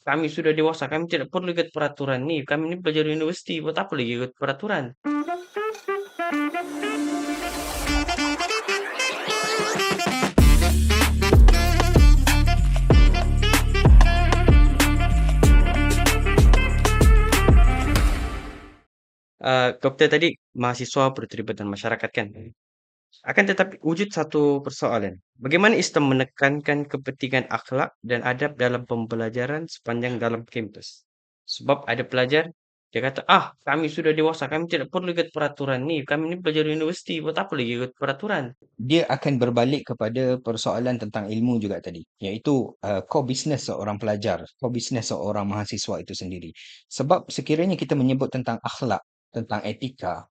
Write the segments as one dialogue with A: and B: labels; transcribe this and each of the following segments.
A: kami sudah dewasa, kami tidak perlu ikut peraturan nih. Kami ini pelajar universiti, buat apa lagi ikut peraturan? Dokter tadi mahasiswa perlu terlibat dalam masyarakat kan? Akan tetapi wujud satu persoalan. Bagaimana Islam menekankan kepentingan akhlak dan adab dalam pembelajaran sepanjang dalam kampus? Sebab ada pelajar, dia kata, kami sudah dewasa, kami tidak perlu ikut peraturan nih. Kami ini pelajar universiti, buat apa lagi ikut peraturan?
B: Dia akan berbalik kepada persoalan tentang ilmu juga tadi, iaitu core business seorang pelajar, core business seorang mahasiswa itu sendiri. Sebab sekiranya kita menyebut tentang akhlak, tentang etika,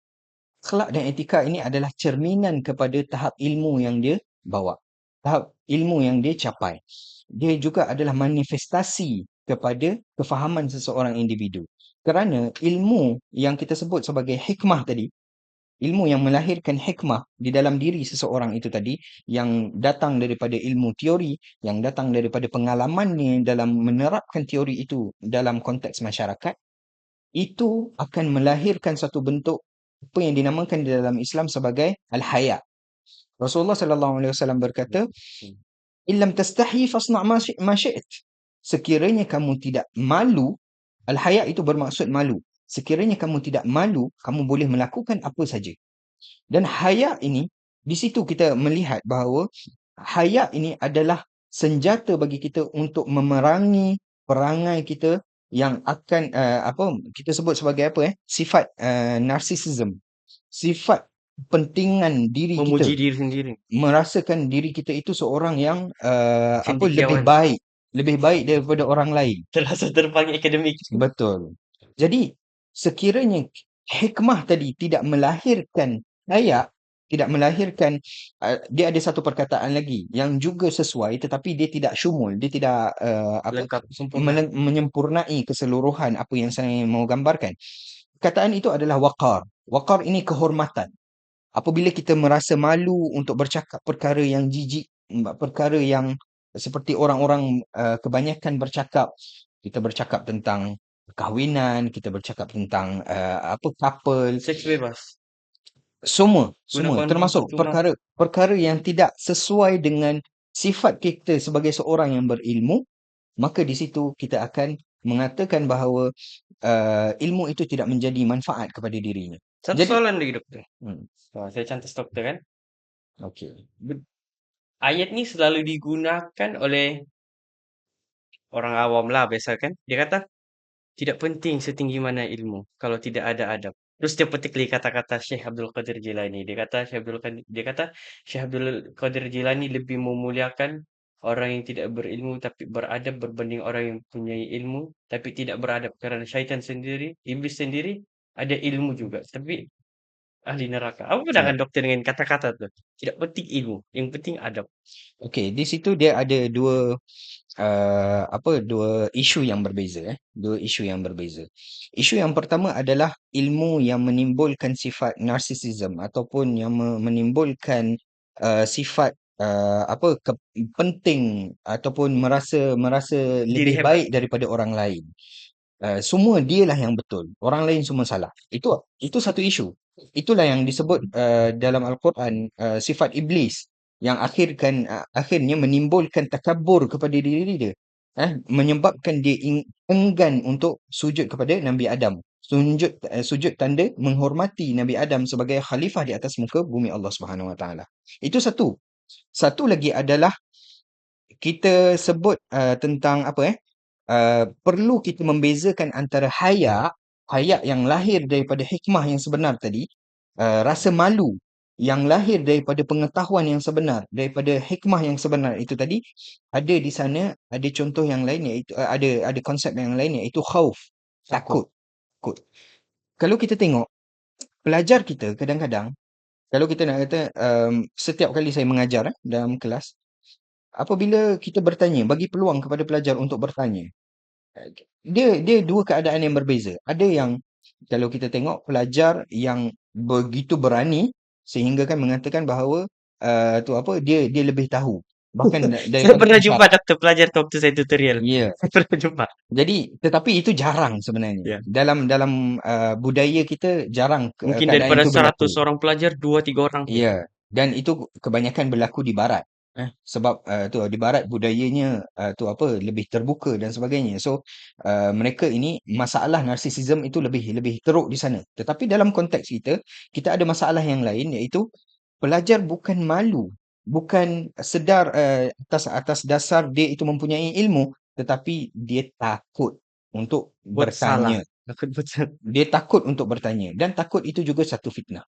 B: akhlak dan etika ini adalah cerminan kepada tahap ilmu yang dia bawa, tahap ilmu yang dia capai. Dia juga adalah manifestasi kepada kefahaman seseorang individu. Kerana ilmu yang kita sebut sebagai hikmah tadi, ilmu yang melahirkan hikmah di dalam diri seseorang itu tadi, yang datang daripada ilmu teori, yang datang daripada pengalamannya dalam menerapkan teori itu dalam konteks masyarakat, itu akan melahirkan satu bentuk apa yang dinamakan di dalam Islam sebagai al-haya. Rasulullah sallallahu alaihi wasallam berkata, "Illam tastahi fasna' ma syi'it." Sekiranya kamu tidak malu, al-haya itu bermaksud malu. Sekiranya kamu tidak malu, kamu boleh melakukan apa saja. Dan haya ini, di situ kita melihat bahawa haya ini adalah senjata bagi kita untuk memerangi perangai kita yang akan apa kita sebut sebagai apa sifat narcissism, sifat pentingan diri
A: Memuji
B: kita,
A: diri sendiri.
B: merasakan diri kita itu seorang yang apa
A: Cendekiawan.
B: lebih baik daripada orang lain.
A: Terasa terbang akademik.
B: Betul. Jadi, sekiranya hikmah tadi tidak melahirkan haya, tidak melahirkan, dia ada satu perkataan lagi yang juga sesuai tetapi dia tidak syumul, dia tidak apa
A: Lengkap, sempurna.
B: menyempurnai keseluruhan apa yang saya mau gambarkan. Perkataan itu adalah waqar. Waqar ini kehormatan. Apabila kita merasa malu untuk bercakap perkara yang jijik, perkara yang seperti orang-orang kebanyakan bercakap, kita bercakap tentang perkahwinan, kita bercakap tentang apa couple,
A: Seks bebas. Guna
B: semua
A: kondom
B: termasuk
A: percuma.
B: perkara yang tidak sesuai dengan sifat kita sebagai seorang yang berilmu, maka di situ kita akan mengatakan bahawa ilmu itu tidak menjadi manfaat kepada dirinya.
A: Satu
B: Jadi,
A: soalan lagi dokter.
B: hmm,
A: Saya cantus dokter kan.
B: okey.
A: Ayat ini selalu digunakan oleh orang awam lah biasa kan. Dia kata, tidak penting setinggi mana ilmu kalau tidak ada adab. Terus dia petik lagi kata-kata Syekh Abdul Qadir Jilani. Dia kata Syekh Abdul Qadir Jilani lebih memuliakan orang yang tidak berilmu tapi beradab berbanding orang yang punya ilmu tapi tidak beradab, karena syaitan sendiri, iblis sendiri ada ilmu juga tapi ahli neraka. Apa
B: Ya.
A: pandangan dokter dengan kata-kata tuh? Tidak penting ilmu, yang penting adab.
B: Okey, di situ dia ada dua dua isu yang berbeza dua isu yang berbeza. Isu yang pertama adalah ilmu yang menimbulkan sifat narcissism ataupun yang menimbulkan sifat penting ataupun merasa merasa
A: Diri
B: lebih
A: hebat.
B: baik daripada orang lain. Semua dialah yang betul, orang lain semua salah. Itu satu isu. Itulah yang disebut dalam Al-Quran sifat iblis yang akhirnya menimbulkan takabur kepada diri dia. Menyebabkan dia enggan untuk sujud kepada Nabi Adam. Sujud tanda menghormati Nabi Adam sebagai khalifah di atas muka bumi Allah Subhanahu Wa Taala. Itu satu. Satu lagi adalah kita sebut tentang perlu kita membezakan antara haya yang lahir daripada hikmah yang sebenar tadi, rasa malu yang lahir daripada pengetahuan yang sebenar, daripada hikmah yang sebenar itu tadi, ada di sana, ada contoh yang lain iaitu ada konsep yang lain iaitu khauf,
A: Takut.
B: takut, takut. Kalau kita tengok pelajar kita kadang-kadang, kalau kita nak kata setiap kali saya mengajar dalam kelas, apabila kita bertanya, bagi peluang kepada pelajar untuk bertanya, dia dia dua keadaan yang berbeza. Ada yang kalau kita tengok pelajar yang begitu berani sehingga kan mengatakan bahawa dia lebih tahu. bahkan
A: Saya
B: daripada
A: pernah jumpa
B: isyarat.
A: dokter pelajar waktu saya tutorial.
B: Ya.
A: Saya pernah jumpa.
B: Tetapi itu jarang sebenarnya.
A: Ya.
B: Dalam budaya kita jarang
A: Mungkin
B: keadaan
A: daripada
B: itu
A: 100
B: berlaku.
A: orang pelajar, 2 3 orang pun.
B: Ya, dan itu kebanyakan berlaku di barat. Sebab tu di barat budayanya tu apa lebih terbuka dan sebagainya. So mereka ini masalah narsisism itu lebih lebih teruk di sana. Tetapi dalam konteks kita, kita ada masalah yang lain iaitu pelajar bukan malu, bukan sedar atas atas dasar dia itu mempunyai ilmu, tetapi dia takut untuk
A: Buat salah.
B: bertanya.
A: Takut buat salah.
B: Dia takut untuk bertanya dan takut itu juga satu fitnah.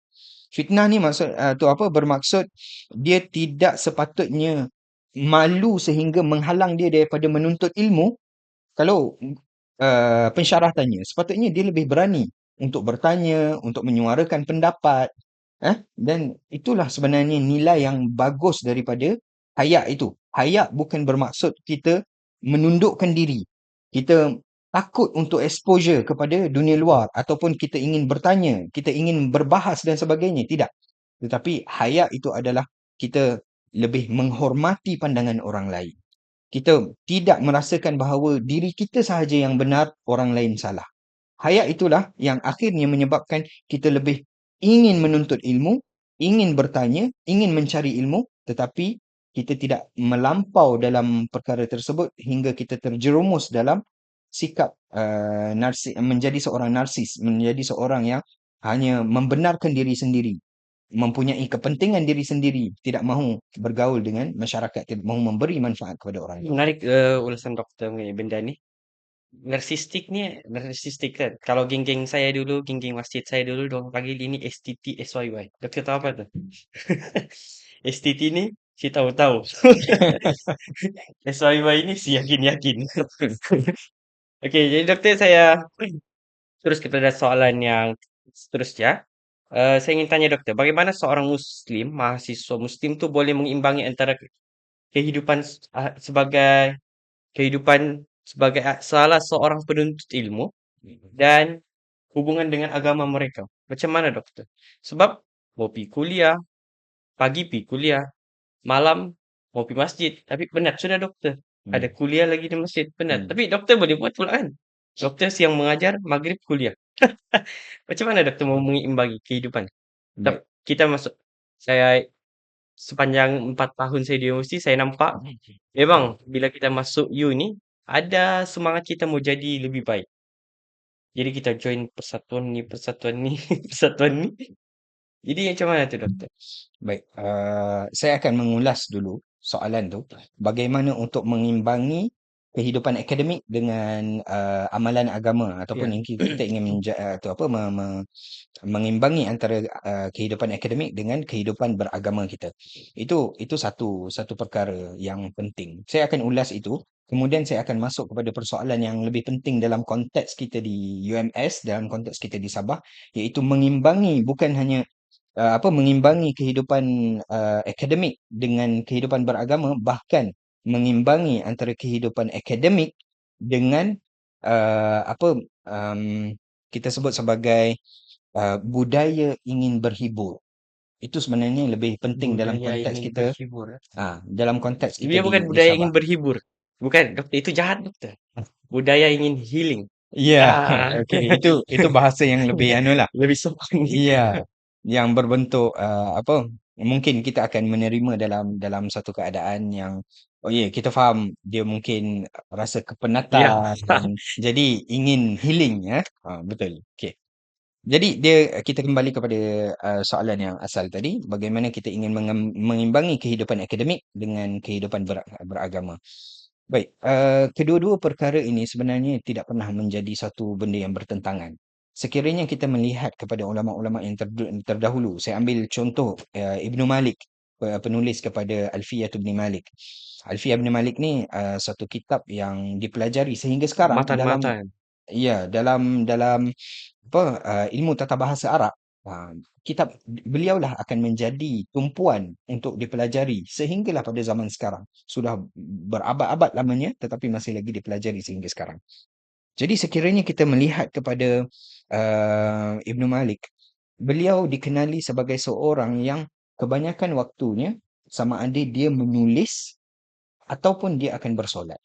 B: Fitnah ni maksud tu apa bermaksud dia tidak sepatutnya malu sehingga menghalang dia daripada menuntut ilmu. Kalau pensyarah tanya, sepatutnya dia lebih berani untuk bertanya, untuk menyuarakan pendapat. Dan itulah sebenarnya nilai yang bagus daripada haya itu. Haya bukan bermaksud kita menundukkan diri. Kita takut untuk exposure kepada dunia luar ataupun kita ingin bertanya, kita ingin berbahas dan sebagainya. Tidak. Tetapi haya itu adalah kita lebih menghormati pandangan orang lain. Kita tidak merasakan bahawa diri kita sahaja yang benar, orang lain salah. Haya itulah yang akhirnya menyebabkan kita lebih ingin menuntut ilmu, ingin bertanya, ingin mencari ilmu, tetapi kita tidak melampau dalam perkara tersebut hingga kita terjerumus dalam sikap menjadi seorang narsis, menjadi seorang yang hanya membenarkan diri sendiri, mempunyai kepentingan diri sendiri, tidak mahu bergaul dengan masyarakat, tidak mahu memberi manfaat kepada orang lain.
A: Menarik ulasan dokter mengenai benda ni. Narsistik kan. Kalau geng-geng saya dulu, geng-geng masjid saya dulu, dorang panggil ini STT SYY. Doktor tahu apa tu? STT ni si tahu-tahu. SYY ini si yakin-yakin. Okey, jadi doktor saya terus kepada soalan yang seterusnya. Saya ingin tanya doktor, bagaimana seorang Muslim, mahasiswa Muslim tu boleh mengimbangi antara kehidupan sebagai kehidupan sebagai salah seorang penuntut ilmu dan hubungan dengan agama mereka. Macam mana doktor? Sebab mau pergi kuliah, pagi pergi kuliah, malam mau pergi masjid. Tapi penat sudah doktor. Ada
B: Hmm.
A: kuliah lagi di masjid, penat.
B: Hmm.
A: Tapi doktor boleh buat pula kan? Doktor siang mengajar, maghrib kuliah. Macam mana doktor mau mengimbangi kehidupan?
B: Baik.
A: Kita masuk, saya sepanjang 4 tahun saya di universiti, saya nampak memang bila kita masuk uni, ada semangat kita mau jadi lebih baik. Jadi kita join persatuan ni, persatuan ni. Jadi macam mana tu doktor?
B: Baik, saya akan mengulas dulu soalan tu. Bagaimana untuk mengimbangi kehidupan akademik dengan amalan agama ataupun
A: Ya.
B: yang kita ingin tu apa mengimbangi antara kehidupan akademik dengan kehidupan beragama kita. Itu satu satu perkara yang penting. Saya akan ulas itu. Kemudian saya akan masuk kepada persoalan yang lebih penting dalam konteks kita di UMS, dalam konteks kita di Sabah, iaitu mengimbangi bukan hanya mengimbangi kehidupan akademik dengan kehidupan beragama, bahkan mengimbangi antara kehidupan akademik dengan apa kita sebut sebagai budaya ingin berhibur. Itu sebenarnya lebih penting dalam
A: Budaya
B: konteks
A: ingin
B: kita
A: berhibur.
B: dalam konteks kita
A: Dia bukan
B: di
A: budaya
B: Sabah.
A: ingin berhibur. Bukan, doktor. Itu jahat, doktor. Budaya ingin healing.
B: Ya,
A: Ah,
B: okey, itu bahasa yang lebih lah.
A: lebih sopan.
B: Iya, yang berbentuk mungkin kita akan menerima dalam satu keadaan yang oh ya kita faham dia mungkin rasa
A: Ya.
B: kepenatan jadi ingin healing ya. Betul. Okey. Jadi kita kembali kepada soalan yang asal tadi, bagaimana kita ingin mengimbangi kehidupan akademik dengan kehidupan beragama. Baik, kedua-dua perkara ini sebenarnya tidak pernah menjadi satu benda yang bertentangan. Sekiranya kita melihat kepada ulama-ulama yang terdahulu, saya ambil contoh Ibnu Malik, penulis kepada Alfiyah bin Malik. Alfiyah bin Malik ni satu kitab yang dipelajari sehingga sekarang dalam
A: Matan-matan.
B: ya dalam apa ilmu tata bahasa Arab. Kitab beliaulah akan menjadi tumpuan untuk dipelajari sehinggalah pada zaman sekarang. Sudah berabad-abad lamanya tetapi masih lagi dipelajari sehingga sekarang. Jadi sekiranya kita melihat kepada Ibnu Malik, beliau dikenali sebagai seorang yang kebanyakan waktunya sama ada dia menulis ataupun dia akan bersolat.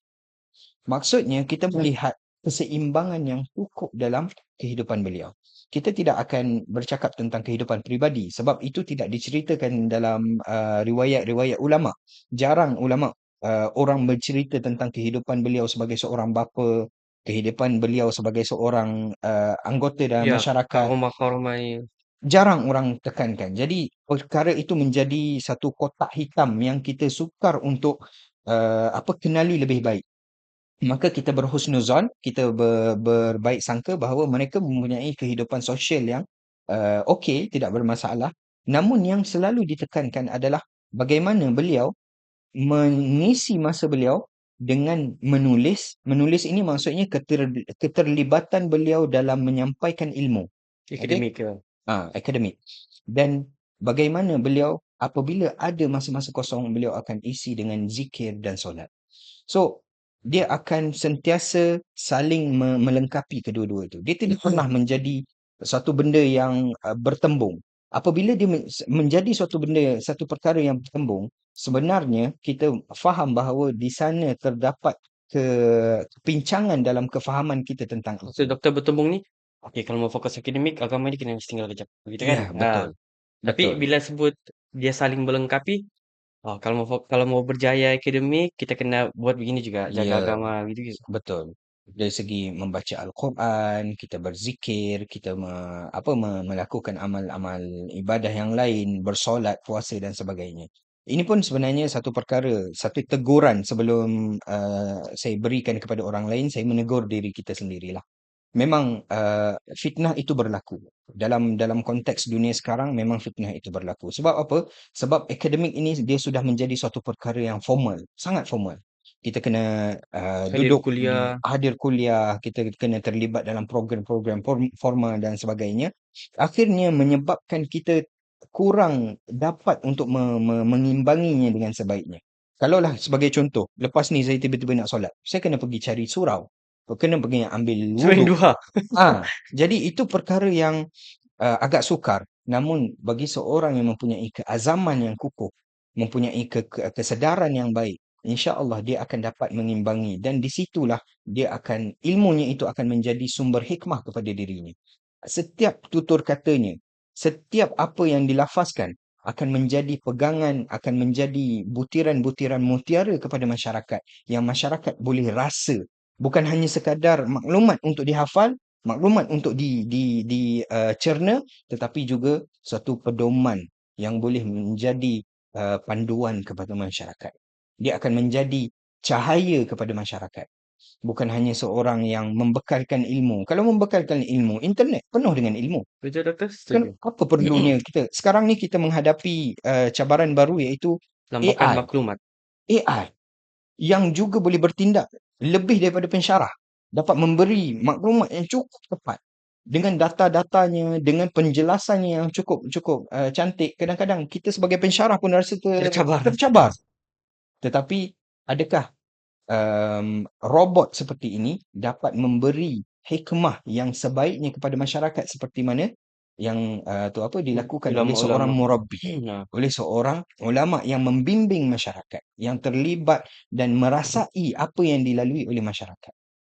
B: Maksudnya kita melihat keseimbangan yang cukup dalam kehidupan beliau. Kita tidak akan bercakap tentang kehidupan pribadi sebab itu tidak diceritakan dalam riwayat-riwayat ulama. Jarang ulama orang bercerita tentang kehidupan beliau sebagai seorang bapa, kehidupan beliau sebagai seorang anggota dalam
A: Ya,
B: masyarakat.
A: karomah-karomah ini.
B: Jarang orang tekankan. Jadi perkara itu menjadi satu kotak hitam yang kita sukar untuk kenali lebih baik. Maka kita berhusnuzon, kita berbaik sangka bahawa mereka mempunyai kehidupan sosial yang okey, tidak bermasalah. Namun yang selalu ditekankan adalah bagaimana beliau mengisi masa beliau dengan menulis. Menulis ini maksudnya keterlibatan beliau dalam menyampaikan ilmu. Okey?
A: Akademik ke.
B: Akademik. Dan bagaimana beliau apabila ada masa-masa kosong, beliau akan isi dengan zikir dan solat. So, dia akan sentiasa saling melengkapi kedua-dua itu. Dia tidak pernah menjadi satu benda yang bertembung. Apabila dia menjadi suatu benda, satu perkara yang bertembung, sebenarnya kita faham bahawa di sana terdapat kepincangan dalam kefahaman kita tentang
A: Maksud
B: itu.
A: doktor bertembung ni, okey kalau mau fokus akademik, agama ni kena mesti tinggal kejap. Begitu kan?
B: Ya, betul.
A: Tapi
B: Betul.
A: bila sebut dia saling melengkapi, kalau kalau mau berjaya akademik, kita kena buat begini juga, jaga
B: Ya,
A: agama gitu gitu.
B: betul. Dari segi membaca Al-Quran, kita berzikir, kita melakukan amal-amal ibadah yang lain, bersolat, puasa dan sebagainya. Ini pun sebenarnya satu perkara, satu teguran sebelum saya berikan kepada orang lain, saya menegur diri kita sendirilah. Memang fitnah itu berlaku. Dalam konteks dunia sekarang memang fitnah itu berlaku. Sebab apa? Sebab akademik ini dia sudah menjadi suatu perkara yang formal, sangat formal. Kita kena
A: Hadir
B: duduk di
A: kuliah,
B: hadir kuliah, kita kena terlibat dalam program-program formal dan sebagainya. Akhirnya menyebabkan kita kurang dapat untuk mengimbanginya dengan sebaiknya. Kalaulah sebagai contoh, lepas ni saya tiba-tiba nak solat, saya kena pergi cari surau, kena pergi ambil
A: semain
B: wuduk.
A: duha.
B: Jadi itu perkara yang agak sukar. Namun bagi seorang yang mempunyai keazaman yang kukuh, mempunyai kesedaran yang baik, insya-Allah dia akan dapat mengimbangi dan di situlah dia akan ilmunya itu akan menjadi sumber hikmah kepada dirinya. Setiap tutur katanya, setiap apa yang dilafazkan akan menjadi pegangan, akan menjadi butiran-butiran mutiara kepada masyarakat yang masyarakat boleh rasa. Bukan hanya sekadar maklumat untuk dihafal, maklumat untuk cerna, tetapi juga satu pedoman yang boleh menjadi panduan kepada masyarakat. Dia akan menjadi cahaya kepada masyarakat. Bukan hanya seorang yang membekalkan ilmu. Kalau membekalkan ilmu, internet penuh dengan ilmu.
A: Betul doktor?
B: Kan
A: Setuju.
B: apa perlunya kita? Sekarang ni kita menghadapi cabaran baru iaitu
A: Lambangkan
B: AI.
A: maklumat.
B: AI yang juga boleh bertindak lebih daripada pensyarah. Dapat memberi maklumat yang cukup tepat dengan data-datanya, dengan penjelasannya yang cukup cukup cantik. Kadang-kadang kita sebagai pensyarah pun rasa
A: Tercabar.
B: tercabar. Tetapi adakah robot seperti ini dapat memberi hikmah yang sebaiknya kepada masyarakat seperti mana yang dilakukan oleh seorang
A: Ulama-ulama.
B: murabbi,
A: Nah,
B: oleh seorang ulama yang membimbing masyarakat, yang terlibat dan merasai apa yang dilalui oleh masyarakat.